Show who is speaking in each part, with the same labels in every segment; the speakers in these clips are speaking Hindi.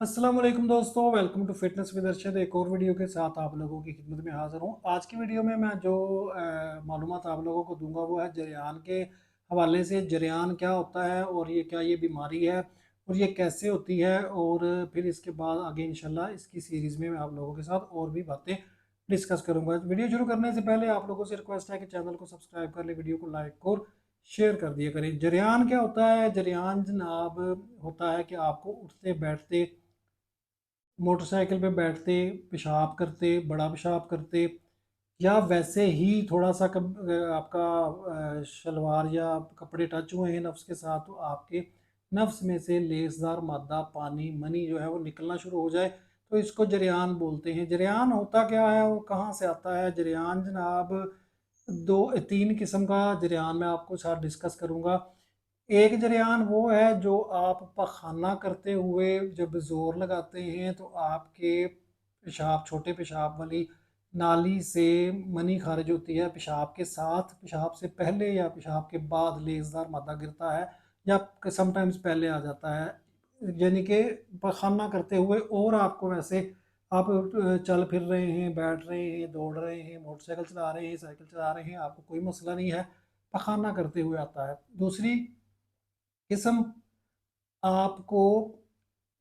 Speaker 1: अस्सलाम वालेकुम दोस्तों, welcome to fitness with Arshad. एक और वीडियो के साथ आप लोगों की खिदमत में हाज़िर हूँ। आज की वीडियो में मैं जो मालूमात आप लोगों को दूंगा वो है जरियान के हवाले से। जरियान क्या होता है और ये बीमारी है और ये कैसे होती है, और फिर इसके बाद आगे इंशाल्लाह इसकी सीरीज़ में मैं आप लोगों के साथ और भी बातें डिस्कस करूँगा। वीडियो शुरू करने से पहले आप लोगों से रिक्वेस्ट है कि चैनल को सब्सक्राइब कर ले, वीडियो को लाइक और शेयर कर दिया करें। जरियान क्या होता है? जरियान जनाब होता है कि आपको उठते बैठते, मोटरसाइकिल पे बैठते, पेशाब करते, बड़ा पेशाब करते, या वैसे ही थोड़ा सा आपका शलवार या कपड़े टच हुए हैं नफ्स के साथ, तो आपके नफ्स में से लेसदार मादा पानी मनी जो है वो निकलना शुरू हो जाए, तो इसको जरियान बोलते हैं। जरियान होता क्या है और कहाँ से आता है? जरियान जनाब दो तीन किस्म का जरियान मैं आपको साथ डिस्कस करूँगा। एक जरियान वो है जो आप पखाना करते हुए जब ज़ोर लगाते हैं तो आपके पेशाब, छोटे पेशाब वाली नाली से मनी खारिज होती है। पेशाब के साथ, पेशाब से पहले या पेशाब के बाद लेज़दार मादा गिरता है, या समटाइम्स पहले आ जाता है। यानी कि पखाना करते हुए, और आपको वैसे आप चल फिर रहे हैं, बैठ रहे हैं, दौड़ रहे हैं, मोटरसाइकिल चला रहे हैं, साइकिल चला रहे हैं, आपको कोई मसला नहीं है, पखाना करते हुए आता है। दूसरी किस्म आपको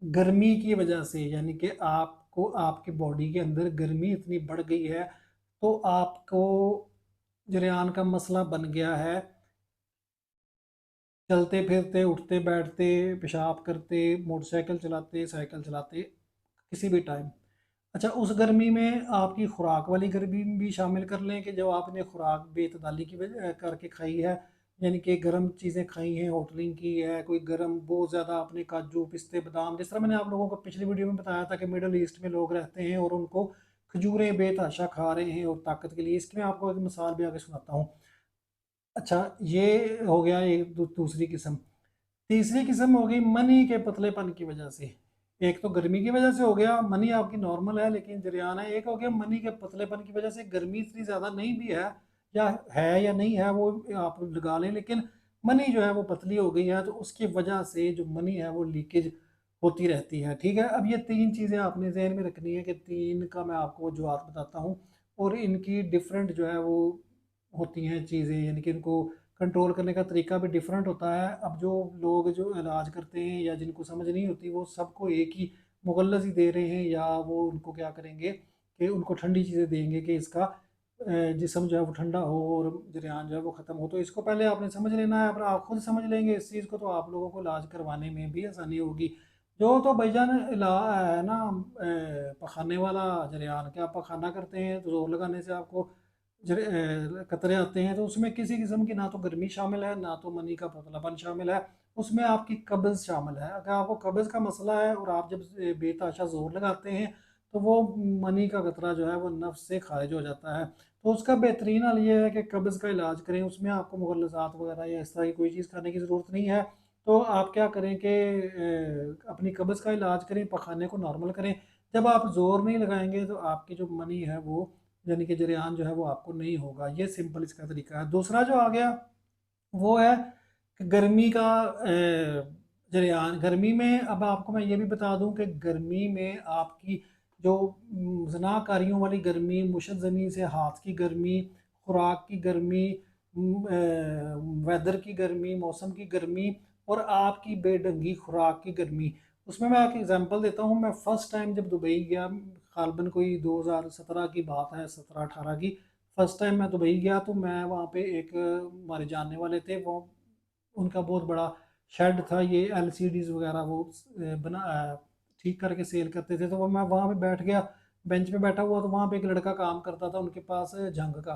Speaker 1: गर्मी की वजह से, यानी कि आपको आपके बॉडी के अंदर गर्मी इतनी बढ़ गई है तो आपको जरियान का मसला बन गया है। चलते फिरते, उठते बैठते, पेशाब करते, मोटरसाइकिल चलाते, साइकिल चलाते, किसी भी टाइम। अच्छा, उस गर्मी में आपकी खुराक वाली गर्मी भी शामिल कर लें कि जो आपने खुराक बेतदाली की वजह करके खाई है, यानी कि गर्म चीज़ें खाई हैं, होटलिंग की है, कोई गर्म बहुत ज़्यादा आपने काजू पिस्ते बादाम, जिस तरह मैंने आप लोगों को पिछली वीडियो में बताया था कि मिडल ईस्ट में लोग रहते हैं और उनको खजूरें बेतहाशा खा रहे हैं और ताकत के लिए। इसकी मैं आपको एक मिसाल भी आगे सुनाता हूँ। अच्छा, ये हो गया एक दूसरी किस्म। तीसरी किस्म हो गई मनी के पतलेपन की वजह से। एक तो गर्मी की वजह से हो गया, मनी आपकी नॉर्मल है लेकिन जरियाना है। एक हो गया मनी के पतलेपन की वजह से, गर्मी इतनी ज़्यादा नहीं भी है, या नहीं है वो आप लगा लें, लेकिन मनी जो है वो पतली हो गई है, तो उसकी वजह से जो मनी है वो लीकेज होती रहती है। ठीक है, अब ये तीन चीज़ें आपने जहन में रखनी है कि तीन का मैं आपको वजूहात बताता हूँ और इनकी डिफरेंट जो है वो होती हैं चीज़ें, यानी कि इनको कंट्रोल करने का तरीका भी डिफरेंट होता है। अब जो लोग जो इलाज करते हैं या जिनको समझ नहीं होती, वो सबको एक ही मुगल्लज़ ही दे रहे हैं, या वो उनको क्या करेंगे कि उनको ठंडी चीज़ें देंगे कि इसका जिस्म जो है वो ठंडा हो और जरियान जो है वो ख़त्म हो। तो इसको पहले आपने समझ लेना है। अगर आप खुद समझ लेंगे इस चीज़ को तो आप लोगों को इलाज करवाने में भी आसानी होगी। जो तो भाईजान इला है ना, पखाने वाला जरियान, क्या आप पखाना करते हैं तो ज़ोर लगाने से आपको कतरे आते हैं, तो उसमें किसी किस्म की ना तो गर्मी शामिल है, ना तो मनी का पतलापन शामिल है, उसमें आपकी कब्ज़ शामिल है। अगर आपको कब्ज़ का मसला है और आप जब बेतहाशा ज़ोर लगाते हैं तो वो मनी का कतरा जो है वो नफ्स से खारिज हो जाता है। तो उसका बेहतरीन हल ये है कि कब्ज़ का इलाज करें। उसमें आपको मुगल्लज़ात वगैरह या इस तरह की कोई चीज़ खाने की ज़रूरत नहीं है। तो आप क्या करें कि अपनी कब्ज़ का इलाज करें, पखाने को नॉर्मल करें। जब आप ज़ोर नहीं लगाएंगे तो आपकी जो मनी है वो, यानी कि जरियान जो है वो आपको नहीं होगा। ये सिंपल इसका तरीका है। दूसरा जो आ गया वो है कि गर्मी का जरियान। गर्मी में अब आपको मैं ये भी बता दूं कि गर्मी में आपकी जो ज़नाकारियों वाली गर्मी, मुशत ज़नी से हाथ की गर्मी, खुराक की गर्मी, वेदर की गर्मी, मौसम की गर्मी, और आपकी बेढंगी खुराक की गर्मी। उसमें मैं एक एग्जांपल देता हूँ। मैं फ़र्स्ट टाइम जब दुबई गया, ग़ालिबन कोई 2017 की बात है, 17-18 की। फ़र्स्ट टाइम मैं दुबई गया तो मैं वहाँ पे एक हमारे जानने वाले थे, वो उनका बहुत बड़ा शेड था, ये एलसीडीज़ वगैरह वो ठीक करके सेल करते थे। तो वो मैं वहाँ पे बैठ गया, बेंच पे बैठा हुआ, तो वहाँ पे एक लड़का काम करता था उनके पास जंग का।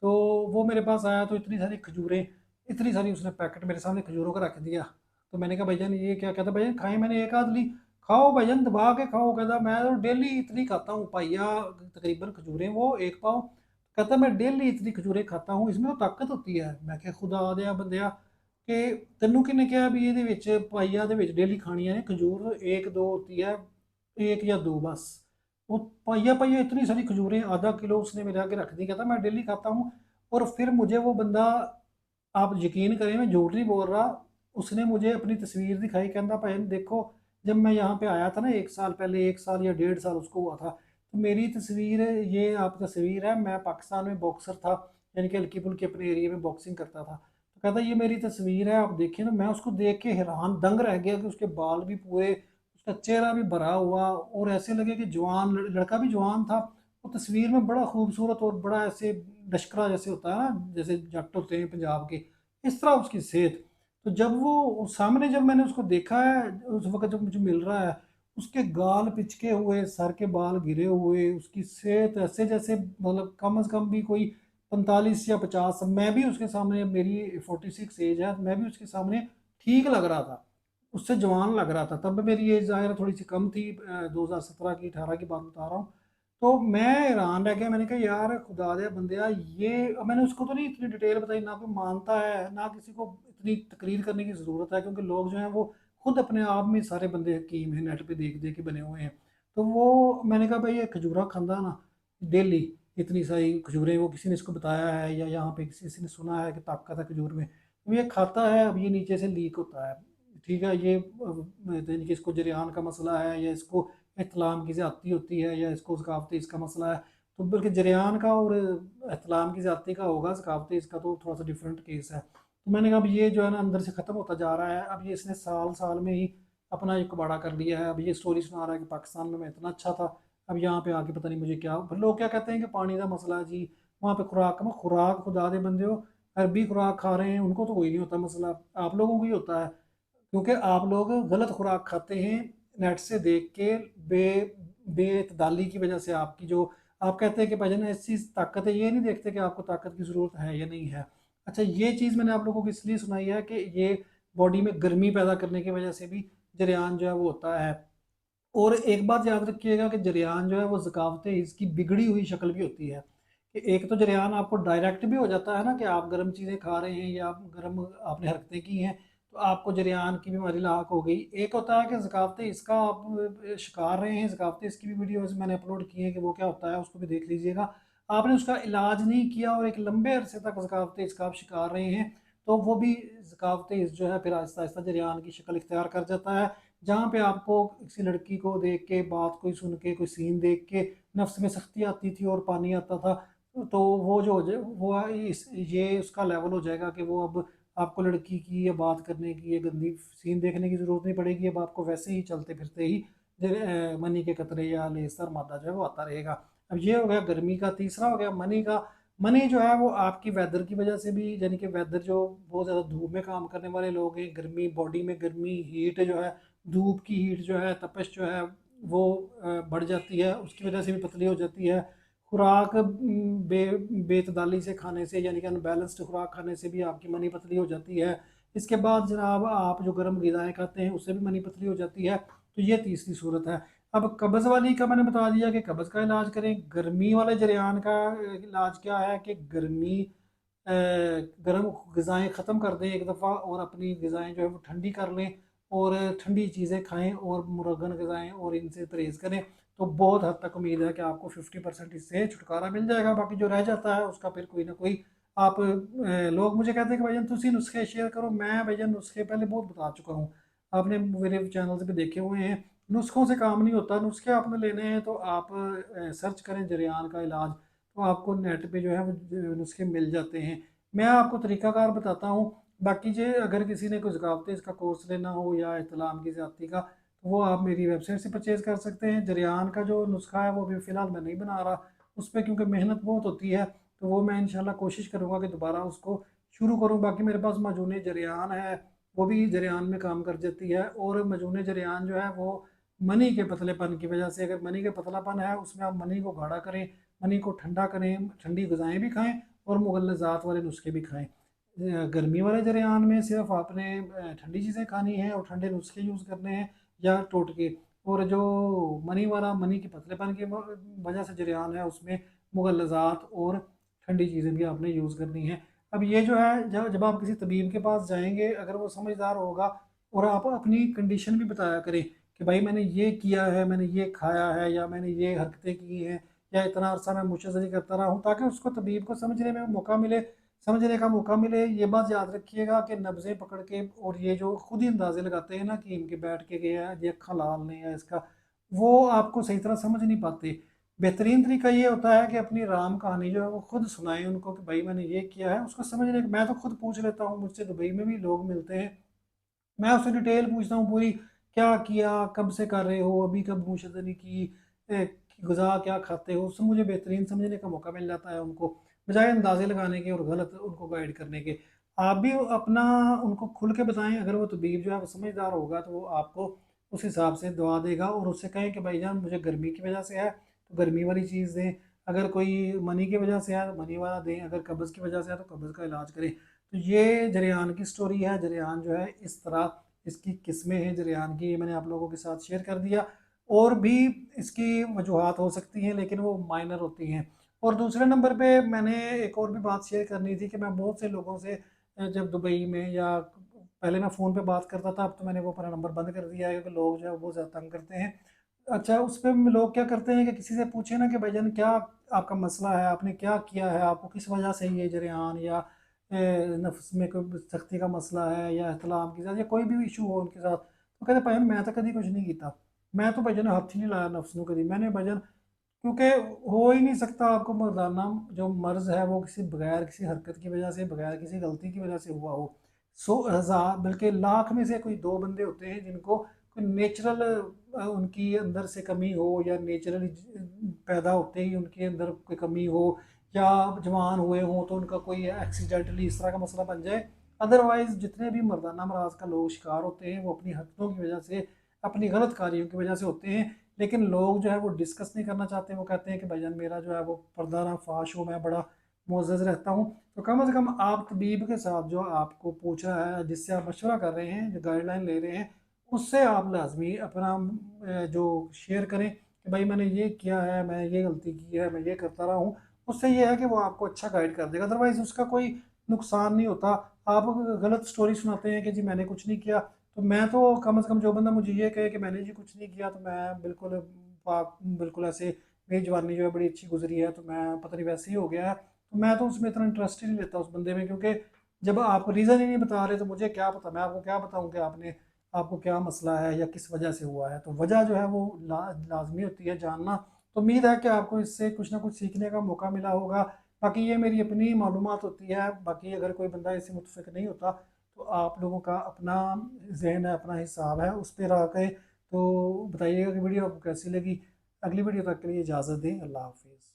Speaker 1: तो वो मेरे पास आया तो इतनी सारी खजूरें, इतनी सारी उसने पैकेट मेरे सामने खजूरों का रख दिया। तो मैंने कहा भाईजान ये क्या? कहता भाईजान खाएं। मैंने एक आध ली। खाओ भाईजान, दबा के खाओ। कहता मैं तो डेली इतनी खाता हूँ, पाइया तकरीबन खजूरें, वो एक पाव। कहता मैं डेली इतनी खजूरें खाता हूँ, इसमें तो ताकत होती है। मैं क्या खुदा दिया बंदिया कि तेनों किन्ने कहा भी ਇਹਦੇ ਵਿੱਚ ਪਾਈਆ ਦੇ ਵਿੱਚ डेली खानियां ने खजूर? एक दो होती है, एक या दो बस। वो पाइया पाइया इतनी सारी खजूरें, आधा किलो उसने मेरे आगे रख दी। कहता मैं डेली खाता हूँ। और फिर मुझे वो बंदा, आप यकीन करें मैं झूठ नहीं बोल रहा, उसने मुझे अपनी तस्वीर दिखाई, कहता भाई देखो जब मैं यहाँ पे आया था ना 1 साल पहले, 1 साल या 1.5 साल उसको हुआ था, तो मेरी तस्वीर, ये आप तस्वीर है, मैं पाकिस्तान में बॉक्सर था, यानी कि हल्की फुल्की अपने एरिया में बॉक्सिंग करता था। तो कहता ये मेरी तस्वीर है, आप देखें। तो मैं उसको देख के हैरान दंग रह गया कि उसके बाल भी पूरे, उसका चेहरा भी भरा हुआ, और ऐसे लगे कि जवान लड़का भी जवान था। वो तस्वीर में बड़ा खूबसूरत और बड़ा ऐसे लश्करा जैसे होता है ना, जैसे जट होते हैं पंजाब के, इस तरह उसकी सेहत। तो जब वो सामने, जब मैंने उसको देखा है उस वक्त जब मुझे मिल रहा है, उसके गाल पिचके हुए, सर के बाल गिरे हुए, उसकी सेहत ऐसे जैसे मतलब कम से कम भी कोई 45 या 50, मैं भी उसके सामने, मेरी 46 एज है, मैं भी उसके सामने ठीक लग रहा था, उससे जवान लग रहा था। तब मेरी एज ज़ाहिर थोड़ी सी कम थी, 2017 की 18 की बात बता रहा हूँ। तो मैं हैरान रह गया, मैंने कहा यार खुदा दे बंदया, ये, अब मैंने उसको तो नहीं इतनी डिटेल बताई, ना कोई मानता है ना किसी को इतनी तकरीर करने की ज़रूरत है, क्योंकि लोग जो हैं वो खुद अपने आप में सारे बंदे हकीम हैं, नेट पे देख देख के बने हुए हैं। तो वो, मैंने कहा भाई ये खजूरा खांदा ना डेली, इतनी सारी खजूरें, वो किसी ने इसको बताया है या यहाँ पे किसी ने सुना है कि ताकत है खजूर में, तो ये खाता है, अब ये नीचे से लीक होता है। ठीक है, ये यानी कि इसको जरियान का मसला है, या इसको इतलाम की ज़्यादती होती है, या इसको ज़कावत इसका मसला है। तो बल्कि जरियान का और इतलाम की ज़्यादती का होगा, ज़कावत इसका तो थोड़ा सा डिफरेंट केस है। तो मैंने कहा अब ये जो है ना अंदर से ख़त्म होता जा रहा है, अब ये इसने साल साल में ही अपना एक कबाड़ा कर लिया है। अब ये स्टोरी सुना रहा है कि पाकिस्तान में मैं इतना अच्छा था, अब यहाँ पे आके पता नहीं मुझे क्या, फिर लोग क्या कहते हैं कि पानी का मसला है जी, वहाँ पे खुराक में, खुराक खुदा दे बंदे हो, अरबी खुराक खा रहे हैं उनको तो कोई नहीं होता मसला, आप लोगों को ही होता है, क्योंकि आप लोग गलत खुराक खाते हैं, नेट से देख के, बे बेतदाली की वजह से, आपकी जो, आप कहते हैं कि भाईजान ऐसी ताकत है, ये नहीं देखते कि आपको ताकत की ज़रूरत है या नहीं है। अच्छा, ये चीज़ मैंने आप लोगों को इसलिए सुनाई है कि ये बॉडी में गर्मी पैदा करने की वजह से भी जरियान जो है वो होता है। और एक बात याद रखिएगा कि जरियान जो है वो ज़कावतें इसकी बिगड़ी हुई शक्ल भी होती है, कि एक तो जरियान आपको डायरेक्ट भी हो जाता है ना, कि आप गर्म चीज़ें खा रहे हैं या आप गर्म आपने हरकतें की हैं, तो आपको जरियान की बीमारी लाक हो गई। एक होता है कि ज़कावतें इसका आप शिकार रहे हैं, ज़कावतें इसकी भी वीडियोज़ मैंने अपलोड की हैं कि वो क्या होता है, उसको भी देख लीजिएगा। आपने उसका इलाज नहीं किया और एक लंबे अरसे तक ज़कावतें इसका आप शिकार रहे हैं, तो वो भी ज़कावतें इस जो है फिर आहिस्ता आहिस्ता जरियान की शक्ल इख्तियार कर जाता है। जहाँ पे आपको किसी लड़की को देख के, बात कोई सुन के, कोई सीन देख के नफ्स में सख्ती आती थी और पानी आता था, तो वो जो हो जाए वो इस ये उसका लेवल हो जाएगा कि वो अब आपको लड़की की या बात करने की या गंदी सीन देखने की ज़रूरत नहीं पड़ेगी। अब आपको वैसे ही चलते फिरते ही मनी के कतरे या लेसर मादा जो है वो आता रहेगा। अब ये हो गया गर्मी का। तीसरा हो गया मनी का। मनी जो है वो आपकी वेदर की वजह से भी, यानी कि वेदर जो बहुत ज़्यादा धूप में काम करने वाले लोग हैं, गर्मी, बॉडी में गर्मी, हीट जो है, धूप की हीट जो है, तपश जो है वो बढ़ जाती है, उसकी वजह से भी पतली हो जाती है। खुराक बेतदाली से खाने से, यानी कि अनबैलेंस्ड खुराक खाने से भी आपकी मनी पतली हो जाती है। इसके बाद जनाब आप जो गर्म ग़िज़ाएँ खाते हैं उससे भी मनी पतली हो जाती है। तो ये तीसरी सूरत है। अब कब्ज़ वाली का मैंने बता दिया कि कब्ज़ का इलाज करें। गर्मी वाले जरियान का इलाज क्या है कि गर्मी, गर्म ग़िज़ाएँ ख़त्म कर दें एक दफ़ा, और अपनी ग़िज़ाएँ जो है वो ठंडी कर लें, और ठंडी चीज़ें खाएं और मुरगन ग़िज़ाएँ और इनसे परहेज़ करें। तो बहुत हद तक उम्मीद है कि आपको 50% इससे छुटकारा मिल जाएगा। बाकी जो रह जाता है उसका फिर कोई ना कोई आप, लोग मुझे कहते हैं कि भाईजान तुसी नुस्खे शेयर करो। मैं भाईजान नुस्खे पहले बहुत बता चुका हूँ, आपने मेरे चैनल से भी देखे हुए हैं। नुस्खों से काम नहीं होता, नुस्खे आपने लेने हैं तो आप सर्च करें जरियान का इलाज, तो आपको नेट पे जो है वो नुस्खे मिल जाते हैं। मैं आपको तरीकाकार बताता हूँ। बाकी जे अगर किसी ने कोई ज़कावत इसका कोर्स लेना हो या इतलाम की ज़्यादती का, तो वो आप मेरी वेबसाइट से परचेज़ कर सकते हैं। जरियान का जो नुस्खा है वो भी फ़िलहाल मैं नहीं बना रहा उस पर, क्योंकि मेहनत बहुत होती है। तो वो मैं इंशाल्लाह कोशिश करूँगा कि दोबारा उसको शुरू करूँ। बाकी मेरे पास माजून जरियान है, वो भी जरियान में काम कर जाती है। और माजून जरियान जो है वो मनी के पतलेपन की वजह से, अगर मनी का पतलापन है उसमें आप मनी को गाढ़ा करें, मनी को ठंडा करें, ठंडी ग़िज़ाएँ भी खाएँ और मुगल्लज़ात वाले नुस्खे भी खाएँ। गर्मी वाले जरियान में सिर्फ आपने ठंडी चीज़ें खानी है और ठंडे नुस्खे यूज़ करने हैं या टोटके। और जो मनी वाला, मनी के पतलेपन की वजह से जरियान है उसमें मुगल्लज़ात और ठंडी चीज़ें भी आपने यूज़ करनी है। अब ये जो है, जब जब आप किसी तबीब के पास जाएंगे, अगर वो समझदार होगा और आप अपनी कंडीशन भी बताया करें कि भाई मैंने ये किया है, मैंने ये खाया है, या मैंने ये हरकतें की हैं, या इतना अरसा मैं मुशज़्ज़री करता रहा हूँ, ताकि उसको तबीब को समझने में मौका मिले। समझने का मौका मिले। ये बात याद रखिएगा कि नब्ज़ें पकड़ के और ये जो खुद ही अंदाजे लगाते हैं ना कि इनके बैठ के गया है, ये अक्खा लाल नहीं है इसका, वो आपको सही तरह समझ नहीं पाते। बेहतरीन तरीका ये होता है कि अपनी राम कहानी जो है वो खुद सुनाएं उनको कि भाई मैंने ये किया है, उसको समझने मैं तो खुद पूछ लेता हूँ, मुझसे दुबई में भी लोग मिलते हैं, मैं उससे डिटेल पूछता हूँ पूरी, क्या किया, कब से कर रहे हो, अभी कब मुशतनी की, गज़ा क्या खाते हो, उससे मुझे बेहतरीन समझने का मौका मिल जाता है उनको, बजाय अंदाजे लगाने के और गलत उनको गाइड करने के। आप भी अपना उनको खुल के बताएं, अगर वो तबीब जो है वो समझदार होगा तो वो आपको उस हिसाब से दवा देगा, और उससे कहें कि भाईजान मुझे गर्मी की वजह से है तो गर्मी वाली चीज़ दें, अगर कोई मनी की वजह से है तो मनी वाला दें, अगर कब्ज़ की वजह से है तो कब्ज़ का इलाज करें। तो ये जरियान की स्टोरी है। जरियान जो है इस तरह इसकी किस्में हैं जरियान की, ये मैंने आप लोगों के साथ शेयर कर दिया। और भी इसकी वजूहात हो सकती हैं लेकिन वो माइनर होती हैं। और दूसरे नंबर पे मैंने एक और भी बात शेयर करनी थी कि मैं बहुत से लोगों से जब दुबई में या पहले मैं फ़ोन पे बात करता था, अब तो मैंने वो अपना नंबर बंद कर दिया है क्योंकि लोग जो है वो बहुत ज़्यादा तंग करते हैं। अच्छा, उस पे लोग क्या करते हैं कि किसी से पूछे ना कि भाईजान क्या आपका मसला है, आपने क्या किया है, आपको किस वजह से ये जरियान या नफ्स में कोई सख्ती का मसला है या इहतलाम के साथ या कोई भी इशू हो उनके साथ, तो कहते भाई मैं तो कभी कुछ नहीं किया, मैं तो भाईजान हाथ ही नहीं लाया नफ्स में कभी, मैंने भाईजान, क्योंकि हो ही नहीं सकता आपको मर्दाना जो मर्ज़ है वो किसी बगैर किसी हरकत की वजह से, बगैर किसी गलती की वजह से हुआ हो। सौ हज़ार बल्कि लाख में से कोई दो बंदे होते हैं जिनको कोई नेचुरल उनकी अंदर से कमी हो, या नेचुरली पैदा होते ही उनके अंदर कोई कमी हो, या जवान हुए हों तो उनका कोई एक्सीडेंटली इस तरह का मसला बन जाए। अदरवाइज़ जितने भी मर्दाना अमराज का लोग शिकार होते हैं वो अपनी हरकतों की वजह से, अपनी गलत कार्यों की वजह से होते हैं। लेकिन लोग जो है वो डिस्कस नहीं करना चाहते, वो कहते हैं कि भाईजान मेरा जो है वो पर्दा ना फाश हो, मैं बड़ा मोअज़्ज़ज़ रहता हूँ। तो कम से कम आप तबीब के साथ जो आपको पूछ रहा है, जिससे आप मशवरा कर रहे हैं, जो गाइडलाइन ले रहे हैं, उससे आप लाजमी अपना जो शेयर करें कि भाई मैंने ये किया है, मैं ये गलती की है, मैं ये करता रहा हूँ। उससे ये है कि वो आपको अच्छा गाइड कर देगा, अदरवाइज़ उसका कोई नुकसान नहीं होता। आप गलत स्टोरी सुनाते हैं कि जी मैंने कुछ नहीं किया, तो मैं तो कम से कम जो बंदा मुझे ये कहे कि मैंने जी कुछ नहीं किया, तो मैं बिल्कुल पाक बिल्कुल ऐसे, मेरी जवानी जो है बड़ी अच्छी गुजरी है तो मैं पता नहीं वैसे ही हो गया है, तो मैं तो उसमें इतना इंटरेस्ट ही नहीं लेता उस बंदे में, क्योंकि जब आप रीज़न ही नहीं बता रहे तो मुझे क्या पता, मैं आपको क्या बताऊं कि आपने, आपको क्या मसला है या किस वजह से हुआ है। तो वजह जो है वो लाजमी होती है जानना। तो उम्मीद है कि आपको इससे कुछ ना कुछ सीखने का मौका मिला होगा। बाकी ये मेरी अपनी मालूमात होती है, बाकी अगर कोई बंदा इससे मुतफिक नहीं होता तो आप लोगों का अपना जहन है, अपना हिसाब है, उस पर रह के तो बताइएगा कि वीडियो आपको कैसी लगी। अगली वीडियो तक के लिए इजाज़त दें, अल्लाह हाफिज़।